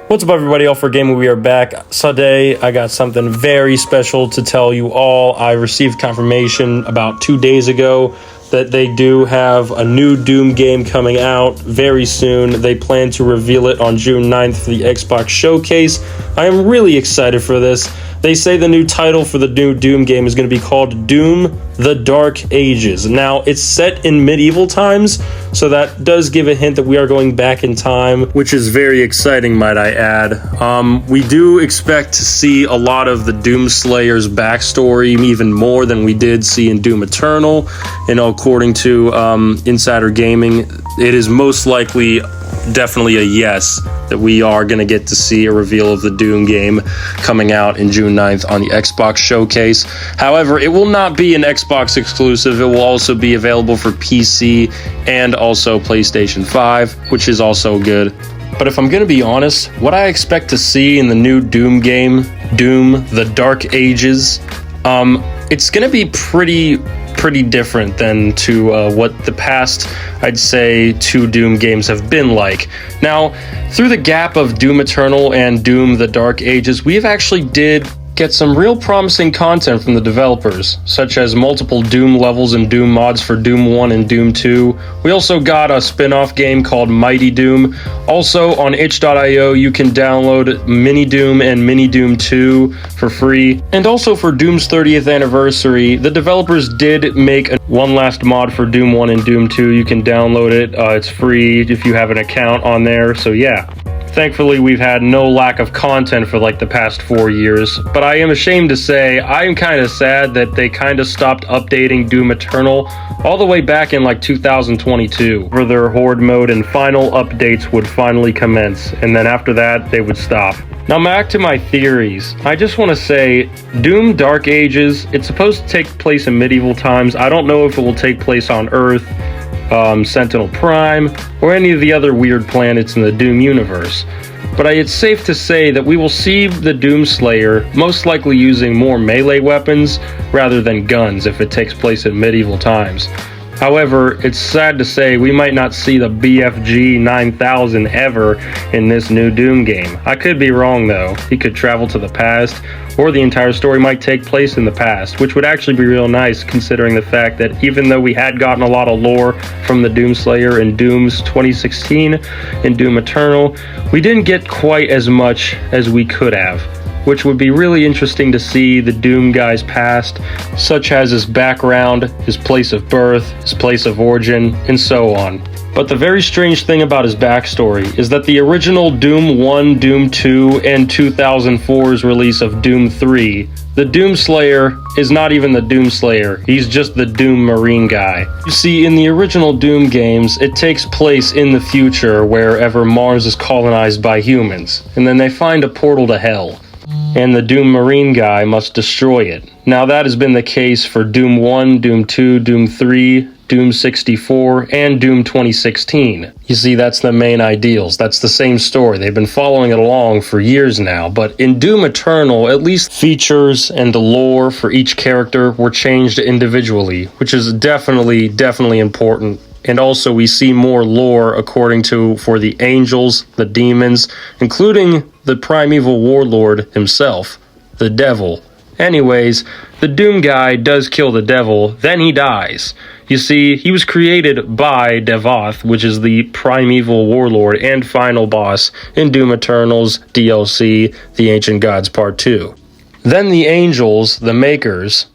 What's up, everybody? All for Gaming, we are back. Today, I got something very special to tell you all. I received confirmation about 2 days ago that they do have a new Doom game coming out very soon. They plan to reveal it on June 9th for the Xbox Showcase. I am really excited for this. They say the new title for the new Doom game is going to be called Doom: The Dark Ages. Now, it's set in medieval times, so that does give a hint that we are going back in time, which is very exciting, might I add. We do expect to see a lot of the Doom Slayer's backstory, even more than we did see in Doom Eternal. And according to Insider Gaming, it is most likely definitely a yes that we are going to get to see a reveal of the Doom game coming out in June 9th on the Xbox Showcase. However, it will not be an Xbox exclusive. It will also be available for PC and also PlayStation 5, which is also good. But if I'm going to be honest, what I expect to see in the new Doom game, Doom: The Dark Ages, it's going to be pretty different than to what the past, I'd say, 2 Doom games have been like. Now, through the gap of Doom Eternal and Doom: The Dark Ages, we've actually did get some real promising content from the developers, such as multiple Doom levels and Doom mods for Doom 1 and Doom 2. We also got a spin-off game called Mighty Doom. Also on itch.io, you can download Mini Doom and Mini Doom 2 for free. And also for Doom's 30th anniversary, the developers did make one last mod for Doom 1 and Doom 2. You can download it. It's free if you have an account on there. So yeah. Thankfully, we've had no lack of content for like the past 4 years, but I am ashamed to say I'm kind of sad that they kind of stopped updating Doom Eternal all the way back in like 2022, where their Horde mode and final updates would finally commence, and then after that, they would stop. Now back to my theories. I just want to say, Doom: Dark Ages, it's supposed to take place in medieval times. I don't know if it will take place on Earth, Sentinel Prime, or any of the other weird planets in the Doom universe. But it's safe to say that we will see the Doom Slayer most likely using more melee weapons rather than guns if it takes place in medieval times. However, it's sad to say we might not see the BFG 9000 ever in this new Doom game. I could be wrong though. He could travel to the past, or the entire story might take place in the past, which would actually be real nice considering the fact that even though we had gotten a lot of lore from the Doom Slayer in Doom's 2016 and Doom Eternal, we didn't get quite as much as we could have, which would be really interesting to see the Doom guy's past, such as his background, his place of birth, his place of origin, and so on. But the very strange thing about his backstory is that the original Doom 1, Doom 2, and 2004's release of Doom 3, the Doom Slayer is not even the Doom Slayer, he's just the Doom Marine guy. You see, in the original Doom games, it takes place in the future wherever Mars is colonized by humans, and then they find a portal to hell, and the Doom Marine guy must destroy it. Now that has been the case for Doom 1, Doom 2, Doom 3, Doom 64, and Doom 2016. You see, that's the main ideals. That's the same story. They've been following it along for years now, but in Doom Eternal, at least features and the lore for each character were changed individually, which is definitely important. And also we see more lore according to for the angels, the demons, including the primeval warlord himself, the devil. Anyways, the Doom guy does kill the devil, then he dies. You see, he was created by Devoth, which is the primeval warlord and final boss in Doom Eternal's DLC, The Ancient Gods Part 2. Then the angels, the makers,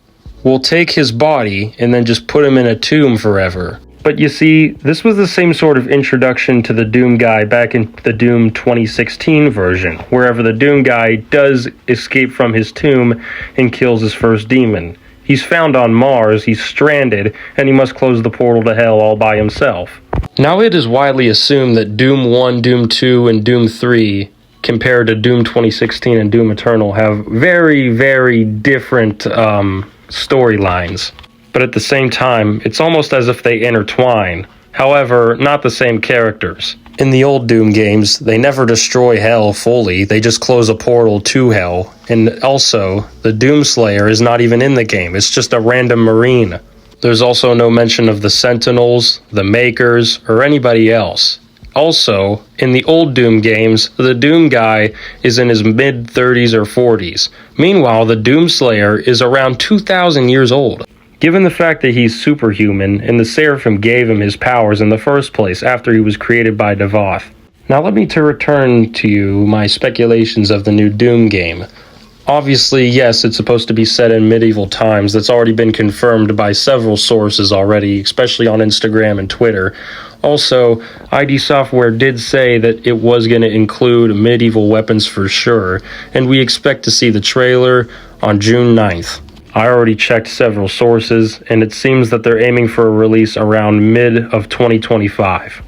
will take his body and then just put him in a tomb forever. But you see, this was the same sort of introduction to the Doom guy back in the Doom 2016 version, wherever the Doom guy does escape from his tomb and kills his first demon. He's found on Mars, he's stranded, and he must close the portal to hell all by himself. Now it is widely assumed that Doom 1, Doom 2, and Doom 3, compared to Doom 2016 and Doom Eternal, have very different storylines. But at the same time, it's almost as if they intertwine. However, not the same characters. In the old Doom games, they never destroy hell fully, they just close a portal to hell. And also, the Doom Slayer is not even in the game, it's just a random marine. There's also no mention of the Sentinels, the Makers, or anybody else. Also, in the old Doom games, the Doom guy is in his mid-30s or 40s. Meanwhile, the Doomslayer is around 2,000 years old. Given the fact that he's superhuman, and the Seraphim gave him his powers in the first place after he was created by Devoth. Now let me return to you my speculations of the new Doom game. Obviously, yes, it's supposed to be set in medieval times. That's already been confirmed by several sources already, especially on Instagram and Twitter. Also, ID Software did say that it was going to include medieval weapons for sure, and we expect to see the trailer on June 9th. I already checked several sources, and it seems that they're aiming for a release around mid of 2025.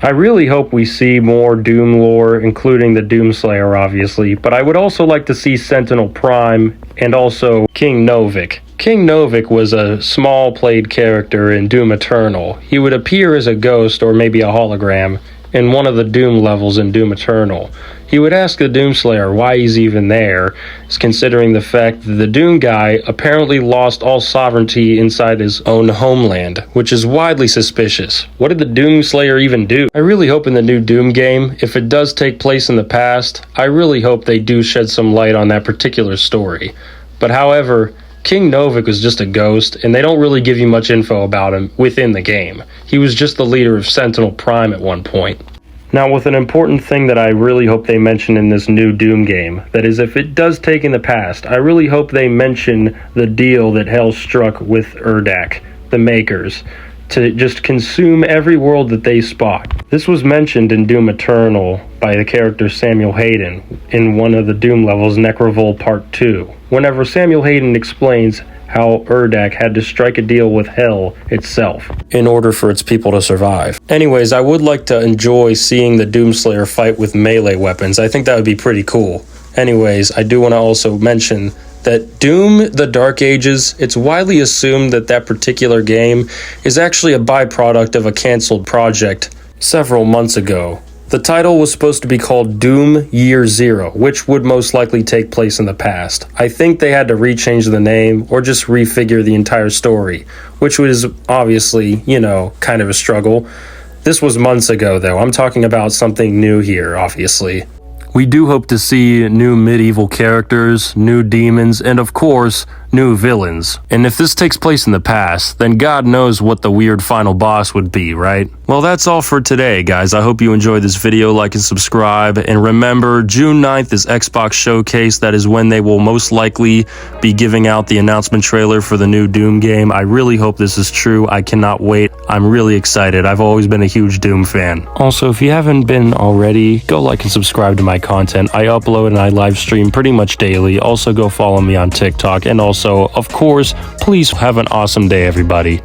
I really hope we see more Doom lore, including the Doomslayer, obviously, but I would also like to see Sentinel Prime and also King Novik. King Novik was a small-played character in Doom Eternal. He would appear as a ghost or maybe a hologram in one of the Doom levels in Doom Eternal. He would ask the Doomslayer why he's even there, considering the fact that the Doom guy apparently lost all sovereignty inside his own homeland, which is widely suspicious. What did the Doomslayer even do? I really hope in the new Doom game, if it does take place in the past, I really hope they do shed some light on that particular story. But however, King Novik was just a ghost, and they don't really give you much info about him within the game. He was just the leader of Sentinel Prime at one point. Now, with an important thing that I really hope they mention in this new Doom game, that is, if it does take in the past, I really hope they mention the deal that Hell struck with Urdak, the makers, to just consume every world that they spot. This was mentioned in Doom Eternal by the character Samuel Hayden in one of the Doom levels, Necrovol Part 2, whenever Samuel Hayden explains how Urdak had to strike a deal with Hell itself in order for its people to survive. Anyways, I would like to enjoy seeing the Doomslayer fight with melee weapons. I think that would be pretty cool. Anyways, I do want to also mention that Doom, the Dark Ages, it's widely assumed that that particular game is actually a byproduct of a canceled project several months ago. The title was supposed to be called Doom Year Zero, which would most likely take place in the past. I think they had to rechange the name or just refigure the entire story, which was obviously, kind of a struggle. This was months ago, though. I'm talking about something new here, obviously. We do hope to see new medieval characters, new demons, and of course, new villains. And if this takes place in the past, then God knows what the weird final boss would be, right? Well, that's all for today, guys. I hope you enjoyed this video, like and subscribe. And remember, June 9th is Xbox Showcase. That is when they will most likely be giving out the announcement trailer for the new Doom game. I really hope this is true. I cannot wait. I'm really excited. I've always been a huge Doom fan. Also, if you haven't been already, go like and subscribe to my content. I upload and I live stream pretty much daily. Also, go follow me on TikTok. And also, of course, please have an awesome day, everybody.